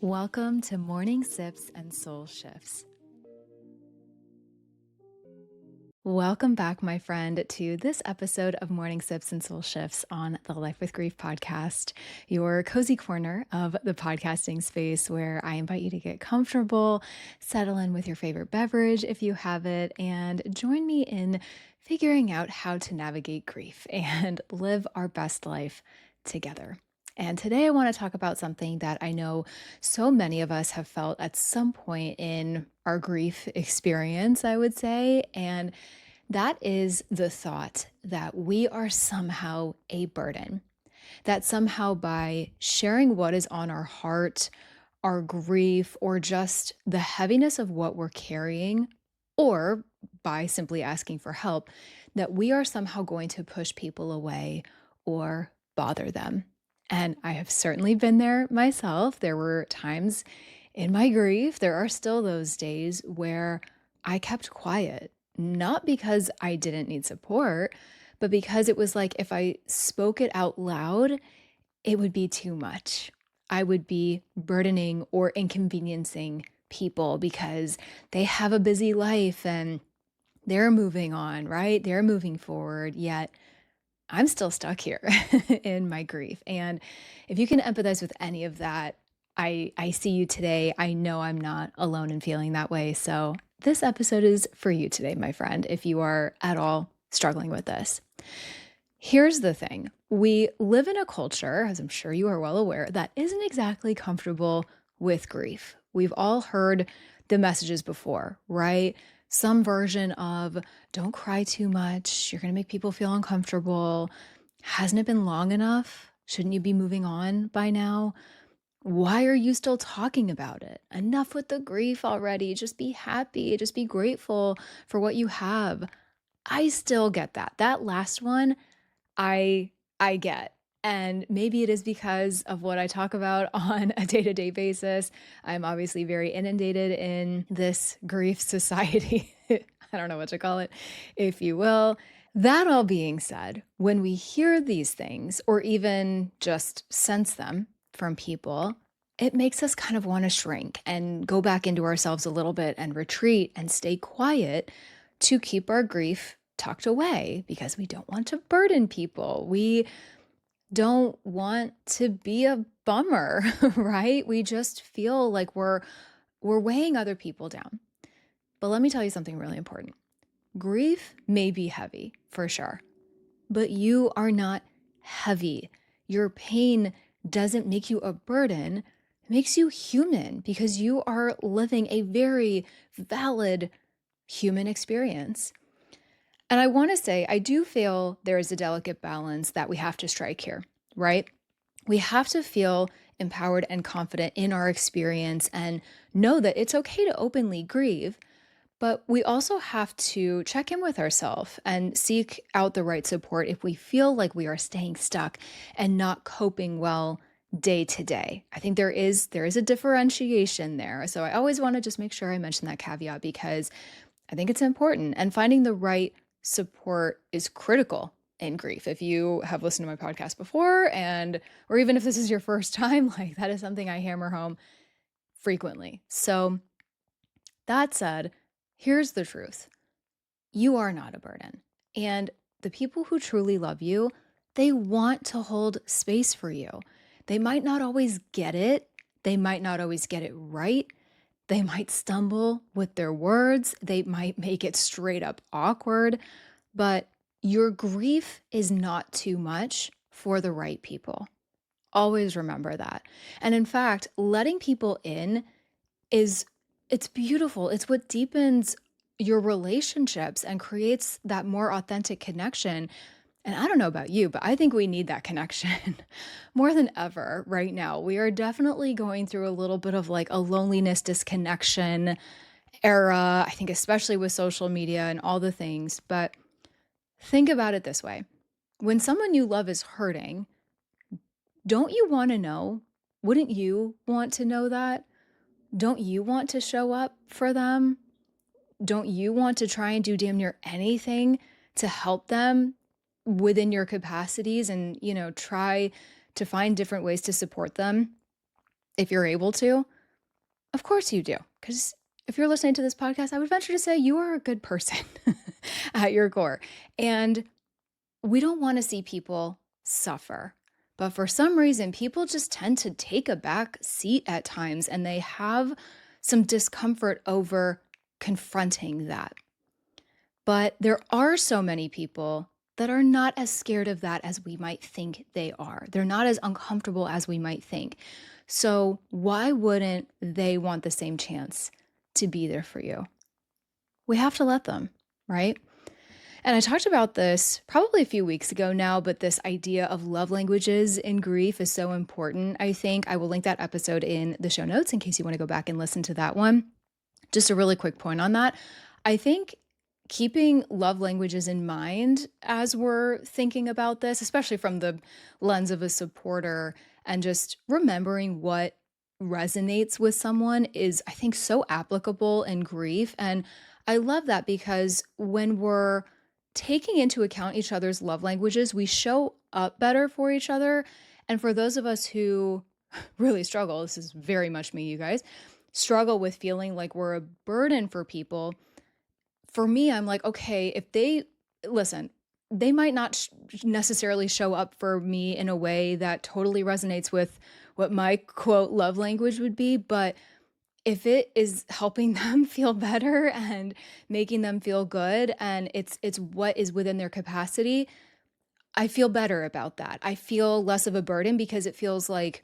Welcome to Mourning Sips and Soul Shifts. Welcome back, my friend, to this episode of Mourning Sips and Soul Shifts on the Life with Grief podcast, your cozy corner of the podcasting space where I invite you to get comfortable, settle in with your favorite beverage if you have it, and join me in figuring out how to navigate grief and live our best life together. And today I want to talk about something that I know so many of us have felt at some point in our grief experience, I would say. And that is the thought that we are somehow a burden, that somehow by sharing what is on our heart, our grief, or just the heaviness of what we're carrying, or by simply asking for help, that we are somehow going to push people away or bother them. And I have certainly been there myself. There were times in my grief, there are still those days where I kept quiet, not because I didn't need support, but because it was like if I spoke it out loud, it would be too much. I would be burdening or inconveniencing people because they have a busy life and they're moving on, right? They're moving forward, yet I'm still stuck here in my grief. And if you can empathize with any of that, I see you today. I know I'm not alone in feeling that way. So this episode is for you today, my friend, if you are at all struggling with this. Here's the thing. We live in a culture, as I'm sure you are well aware, that isn't exactly comfortable with grief. We've all heard the messages before, right? Some version of don't cry too much. You're going to make people feel uncomfortable. Hasn't it been long enough? Shouldn't you be moving on by now? Why are you still talking about it? Enough with the grief already. Just be happy. Just be grateful for what you have. I still get that. That last one, I get. And maybe it is because of what I talk about on a day-to-day basis. I'm obviously very inundated in this grief society. I don't know what to call it, if you will. That all being said, when we hear these things or even just sense them from people, it makes us kind of want to shrink and go back into ourselves a little bit and retreat and stay quiet to keep our grief tucked away because we don't want to burden people. We don't want to be a bummer, right? We just feel like we're weighing other people down. But let me tell you something really important. Grief may be heavy, for sure, but you are not heavy. Your pain doesn't make you a burden, it makes you human because you are living a very valid human experience. And I want to say, I do feel there is a delicate balance that we have to strike here, right? We have to feel empowered and confident in our experience and know that it's okay to openly grieve. But we also have to check in with ourselves and seek out the right support if we feel like we are staying stuck and not coping well day to day. I think there is a differentiation there. So I always want to just make sure I mention that caveat because I think it's important. And finding the right support is critical in grief. If you have listened to my podcast before or even if this is your first time, like that is something I hammer home frequently. So that said, here's the truth. You are not a burden. And the people who truly love you, they want to hold space for you. They might not always get it. They might not always get it right. They might stumble with their words. They might make it straight up awkward. But your grief is not too much for the right people. Always remember that. And in fact, letting people in it's beautiful. It's what deepens your relationships and creates that more authentic connection. And I don't know about you, but I think we need that connection more than ever right now. We are definitely going through a little bit of like a loneliness disconnection era, I think, especially with social media and all the things. But think about it this way. When someone you love is hurting, don't you want to know? Wouldn't you want to know that? Don't you want to show up for them? Don't you want to try and do damn near anything to help them within your capacities and, try to find different ways to support them if you're able to? Of course you do. Because if you're listening to this podcast, I would venture to say you are a good person at your core. And we don't want to see people suffer. But for some reason, people just tend to take a back seat at times and they have some discomfort over confronting that. But there are so many people that are not as scared of that as we might think they are. They're not as uncomfortable as we might think. So, why wouldn't they want the same chance to be there for you? We have to let them, right? And I talked about this probably a few weeks ago now, but this idea of love languages in grief is so important. I think I will link that episode in the show notes in case you want to go back and listen to that one. Just a really quick point on that. I think keeping love languages in mind as we're thinking about this, especially from the lens of a supporter, and just remembering what resonates with someone is, I think, so applicable in grief. And I love that because when we're taking into account each other's love languages, we show up better for each other. And for those of us who really struggle, this is very much me, you guys, struggle with feeling like we're a burden for people. For me, I'm like, okay, if they listen, they might not necessarily show up for me in a way that totally resonates with what my quote love language would be, but if it is helping them feel better and making them feel good and it's what is within their capacity, I feel better about that. I feel less of a burden because it feels like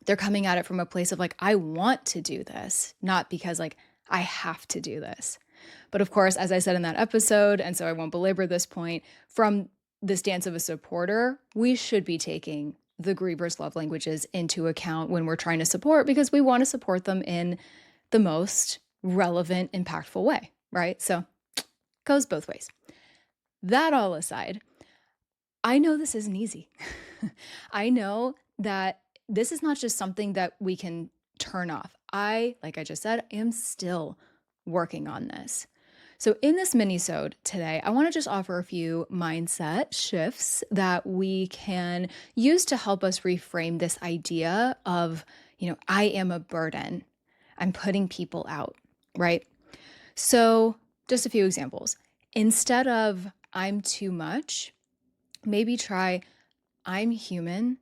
they're coming at it from a place of like, I want to do this, not because like I have to do this. But of course, as I said in that episode, and so I won't belabor this point, from the stance of a supporter, we should be taking the grievers' love languages into account when we're trying to support because we want to support them in the most relevant, impactful way, right? So goes both ways. That all aside, I know this isn't easy. I know that this is not just something that we can turn off. Like I just said, am still working on this. So in this mini-sode today, I want to just offer a few mindset shifts that we can use to help us reframe this idea of, I am a burden. I'm putting people out, right? So just a few examples. Instead of I'm too much, maybe try I'm human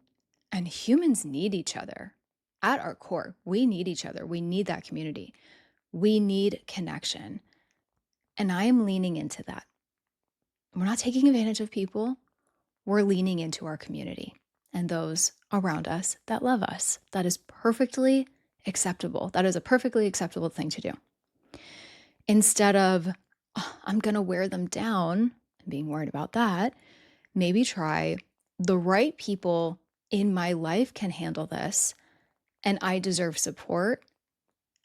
and humans need each other. At our core, we need each other. We need that community. We need connection. And I am leaning into that. We're not taking advantage of people. We're leaning into our community and those around us that love us. That is perfectly acceptable. That is a perfectly acceptable thing to do. Instead of, I'm going to wear them down and being worried about that, maybe try the right people in my life can handle this, and I deserve support,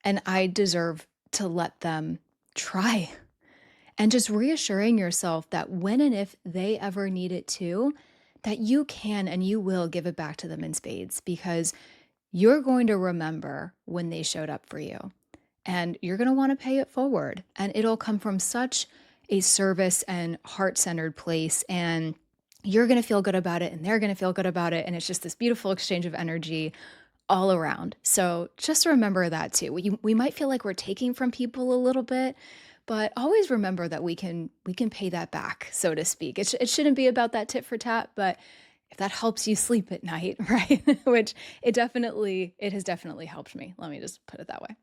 and I deserve to let them try. And just reassuring yourself that when and if they ever need it too, that you can and you will give it back to them in spades because you're going to remember when they showed up for you. And you're going to want to pay it forward. And it'll come from such a service and heart-centered place. And you're going to feel good about it and they're going to feel good about it. And it's just this beautiful exchange of energy all around. So just remember that too. We might feel like we're taking from people a little bit, but always remember that we can pay that back, so to speak. It shouldn't be about that tit for tat, but if that helps you sleep at night, right? Which it has definitely helped me. Let me just put it that way.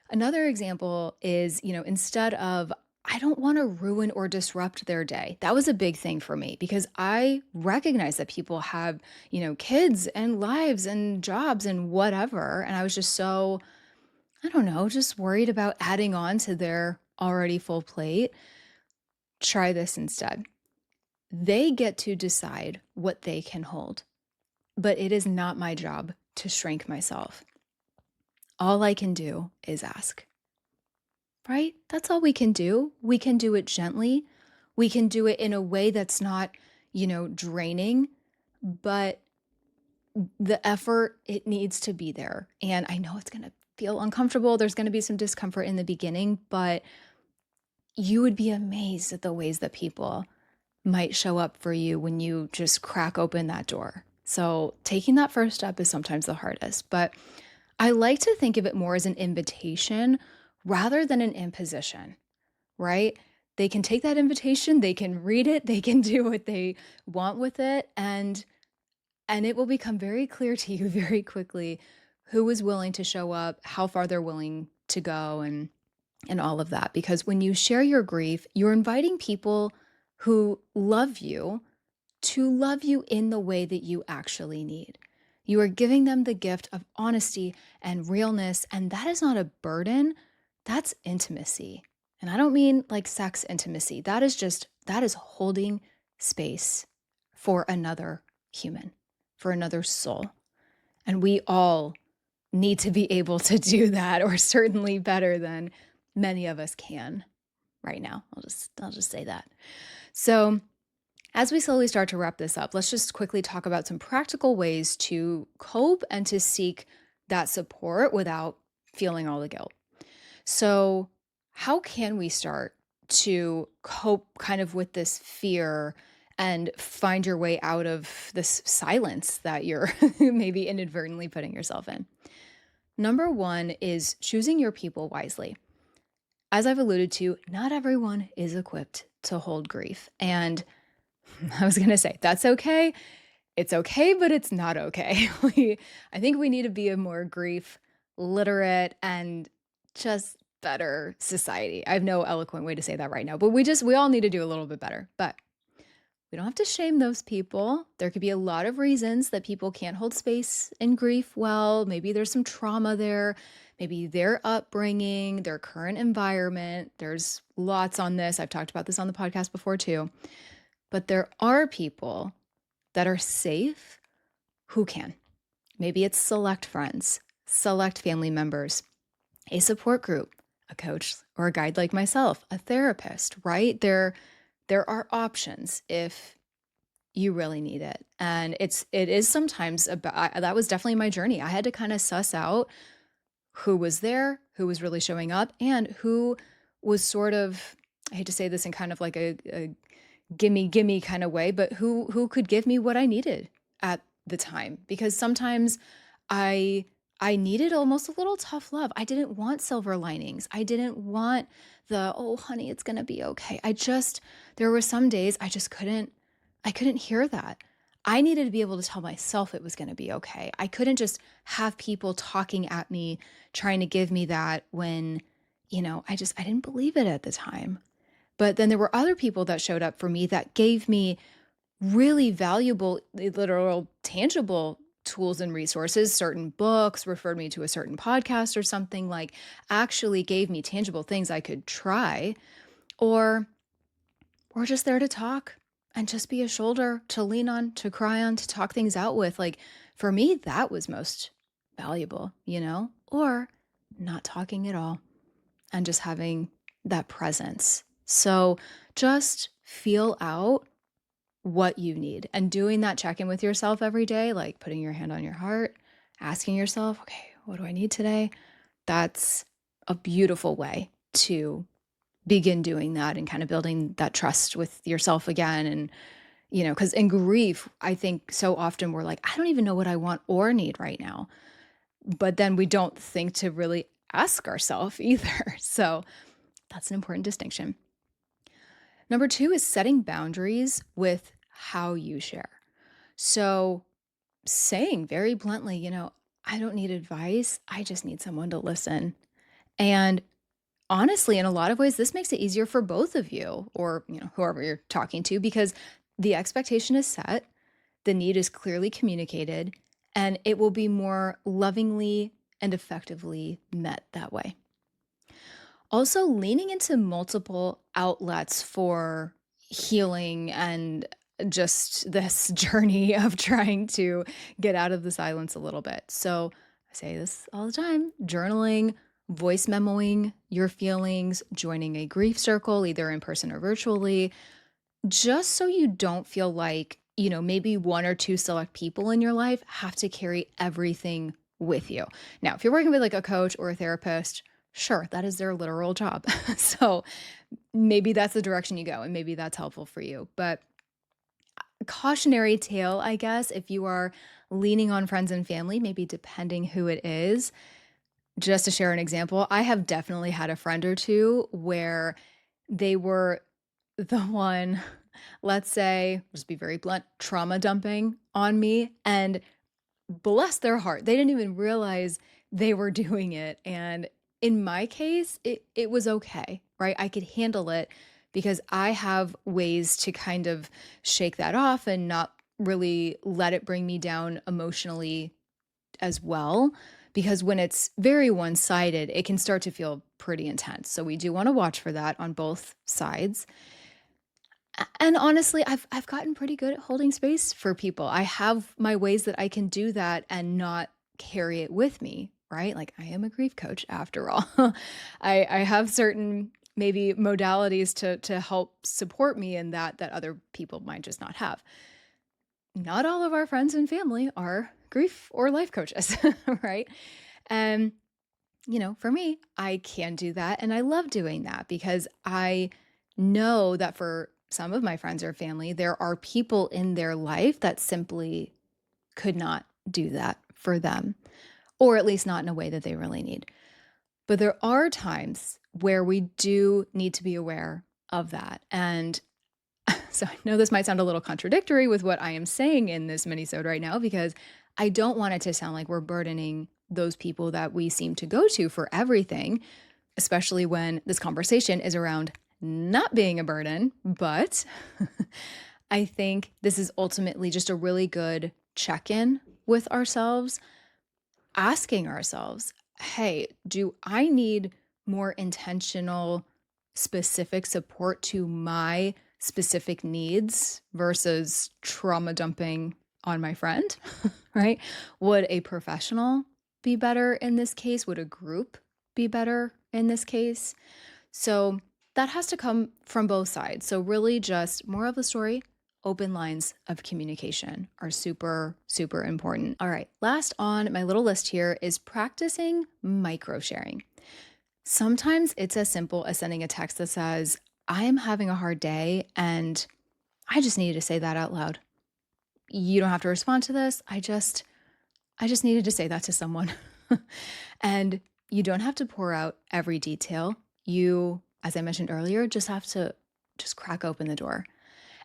Another example is, instead of I don't want to ruin or disrupt their day. That was a big thing for me because I recognize that people have, kids and lives and jobs and whatever. And I was just so, I don't know, just worried about adding on to their already full plate. Try this instead. They get to decide what they can hold, but it is not my job to shrink myself. All I can do is ask. Right? That's all we can do. We can do it gently. We can do it in a way that's not, draining, but the effort, it needs to be there. And I know it's going to feel uncomfortable. There's going to be some discomfort in the beginning, but you would be amazed at the ways that people might show up for you when you just crack open that door. So taking that first step is sometimes the hardest, but I like to think of it more as an invitation rather than an imposition, right? They can take that invitation, they can read it, they can do what they want with it, and it will become very clear to you very quickly who is willing to show up, how far they're willing to go, and all of that. Because when you share your grief, you're inviting people who love you to love you in the way that you actually need. You are giving them the gift of honesty and realness, and that is not a burden, that's intimacy. And I don't mean like sex intimacy. That is holding space for another human, for another soul. And we all need to be able to do that, or certainly better than many of us can right now. I'll just say that. So, as we slowly start to wrap this up, let's just quickly talk about some practical ways to cope and to seek that support without feeling all the guilt. So, how can we start to cope kind of with this fear and find your way out of this silence that you're maybe inadvertently putting yourself in? Number one is choosing your people wisely. As I've alluded to, not everyone is equipped to hold grief. And I was going to say, that's okay. It's okay, but it's not okay. I think we need to be a more grief literate and just better society. I have no eloquent way to say that right now, but we all need to do a little bit better. But we don't have to shame those people. There could be a lot of reasons that people can't hold space in grief well. Maybe there's some trauma there, maybe their upbringing, their current environment. There's lots on this. I've talked about this on the podcast before too. But there are people that are safe who can. Maybe it's select friends, select family members, a support group, a coach or a guide like myself, a therapist, right? There are options if you really need it. And it is sometimes about that was definitely my journey. I had to kind of suss out who was there, who was really showing up, and who was sort of, I hate to say this in kind of like a gimme kind of way, but who could give me what I needed at the time. Because sometimes I I needed almost a little tough love. I didn't want silver linings. I didn't want the, oh honey, it's gonna be okay. There were some days I couldn't hear that. I needed to be able to tell myself it was gonna be okay. I couldn't just have people talking at me, trying to give me that when, I didn't believe it at the time. But then there were other people that showed up for me that gave me really valuable, literal, tangible tools and resources. Certain books referred me to a certain podcast or something, like actually gave me tangible things I could try, or just there to talk and just be a shoulder to lean on, to cry on, to talk things out with. Like for me, that was most valuable, or not talking at all and just having that presence. So just feel out what you need and doing that check in with yourself every day, like putting your hand on your heart, asking yourself, okay, what do I need today? That's a beautiful way to begin doing that and kind of building that trust with yourself again. And, because in grief, I think so often we're like, I don't even know what I want or need right now. But then we don't think to really ask ourselves either. So that's an important distinction. Number two is setting boundaries with how you share. So saying very bluntly, I don't need advice. I just need someone to listen. And honestly, in a lot of ways, this makes it easier for both of you or, whoever you're talking to, because the expectation is set, the need is clearly communicated, and it will be more lovingly and effectively met that way. Also, leaning into multiple outlets for healing and just this journey of trying to get out of the silence a little bit. So, I say this all the time: journaling, voice memoing your feelings, joining a grief circle, either in person or virtually, just so you don't feel like, maybe one or two select people in your life have to carry everything with you. Now, if you're working with like a coach or a therapist, sure, that is their literal job. So maybe that's the direction you go and maybe that's helpful for you. But cautionary tale, I guess, if you are leaning on friends and family, maybe depending who it is. Just to share an example, I have definitely had a friend or two where they were the one, let's say, just be very blunt, trauma dumping on me. And bless their heart, they didn't even realize they were doing it. And in my case, it was okay, right? I could handle it because I have ways to kind of shake that off and not really let it bring me down emotionally as well. Because when it's very one sided, it can start to feel pretty intense. So we do want to watch for that on both sides. And honestly, I've gotten pretty good at holding space for people. I have my ways that I can do that and not carry it with me, right? Like I am a grief coach after all. I have certain maybe modalities to help support me in that other people might just not have. Not all of our friends and family are grief or life coaches, right? And for me, I can do that. And I love doing that because I know that for some of my friends or family, there are people in their life that simply could not do that for them, or at least not in a way that they really need. But there are times where we do need to be aware of that. And so I know this might sound a little contradictory with what I am saying in this minisode right now, because I don't want it to sound like we're burdening those people that we seem to go to for everything, especially when this conversation is around not being a burden. But I think this is ultimately just a really good check-in with ourselves, asking ourselves, hey, do I need more intentional, specific support to my specific needs versus trauma dumping on my friend, right? Would a professional be better in this case? Would a group be better in this case? So that has to come from both sides. So, really, just more of the story, open lines of communication are super, super important. All right, last on my little list here is practicing micro sharing. Sometimes it's as simple as sending a text that says, I am having a hard day and I just needed to say that out loud. You don't have to respond to this. I just needed to say that to someone. And you don't have to pour out every detail. You, as I mentioned earlier, just have to just crack open the door.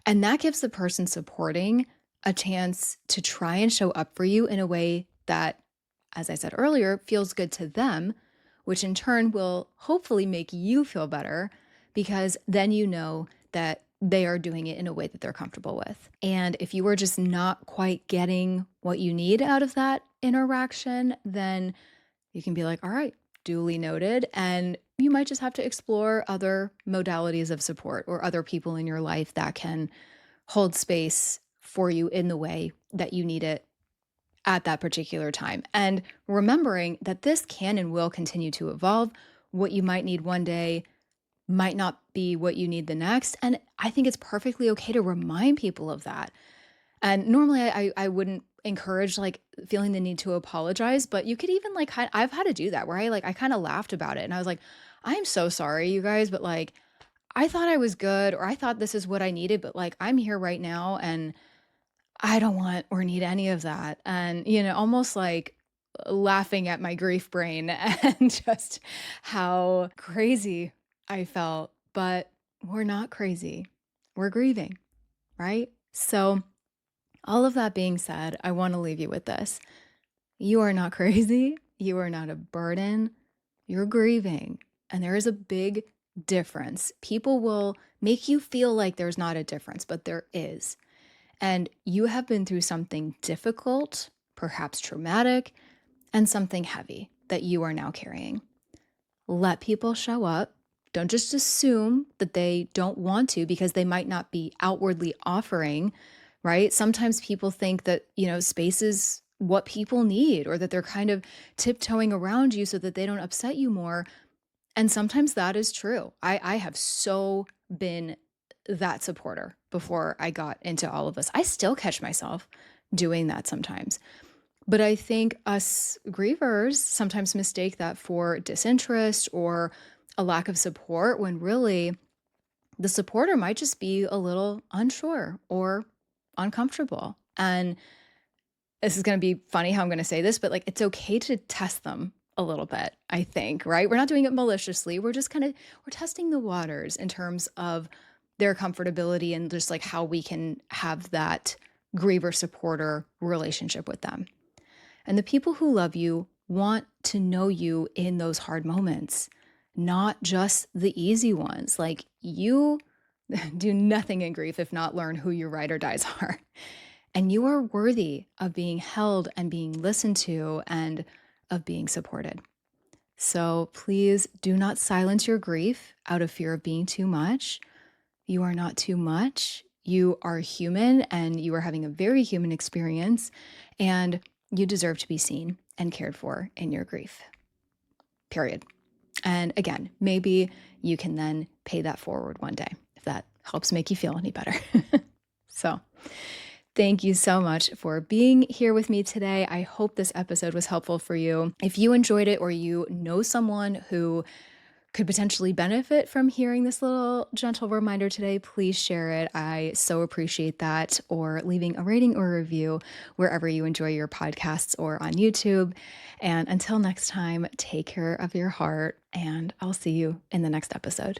And that gives the person supporting a chance to try and show up for you in a way that, as I said earlier, feels good to them, which in turn will hopefully make you feel better because then you know that they are doing it in a way that they're comfortable with. And if you are just not quite getting what you need out of that interaction, then you can be like, all right, duly noted. And you might just have to explore other modalities of support or other people in your life that can hold space for you in the way that you need it at that particular time. And remembering that this can and will continue to evolve. What you might need one day might not be what you need the next. And I think it's perfectly okay to remind people of that. And normally I wouldn't encourage like feeling the need to apologize, but you could even like, I've had to do that where I kind of laughed about it. And I was like, I'm so sorry, you guys, but like, I thought I was good, or I thought this is what I needed, but like, I'm here right now and I don't want or need any of that. And, almost like laughing at my grief brain and just how crazy I felt. But we're not crazy. We're grieving, right? So, all of that being said, I want to leave you with this. You are not crazy. You are not a burden. You're grieving. And there is a big difference. People will make you feel like there's not a difference, but there is. And you have been through something difficult, perhaps traumatic, and something heavy that you are now carrying. Let people show up. Don't just assume that they don't want to because they might not be outwardly offering, right? Sometimes people think that, space is what people need or that they're kind of tiptoeing around you so that they don't upset you more. And sometimes that is true. I have so been that supporter before I got into all of this. I still catch myself doing that sometimes. But I think us grievers sometimes mistake that for disinterest or a lack of support when really the supporter might just be a little unsure or uncomfortable. And this is going to be funny how I'm going to say this, but like, it's okay to test them a little bit, I think, right? We're not doing it maliciously. We're just we're testing the waters in terms of their comfortability and just like how we can have that griever supporter relationship with them. And the people who love you want to know you in those hard moments, not just the easy ones. Like, you do nothing in grief if not learn who your ride or dies are. And you are worthy of being held and being listened to and of being supported. So please do not silence your grief out of fear of being too much. You are not too much. You are human and you are having a very human experience, and you deserve to be seen and cared for in your grief. Period. And again, maybe you can then pay that forward one day if that helps make you feel any better. So, thank you so much for being here with me today. I hope this episode was helpful for you. If you enjoyed it or you know someone who could potentially benefit from hearing this little gentle reminder today, please share it. I so appreciate that. Or leaving a rating or review wherever you enjoy your podcasts or on YouTube. And until next time, take care of your heart, and I'll see you in the next episode.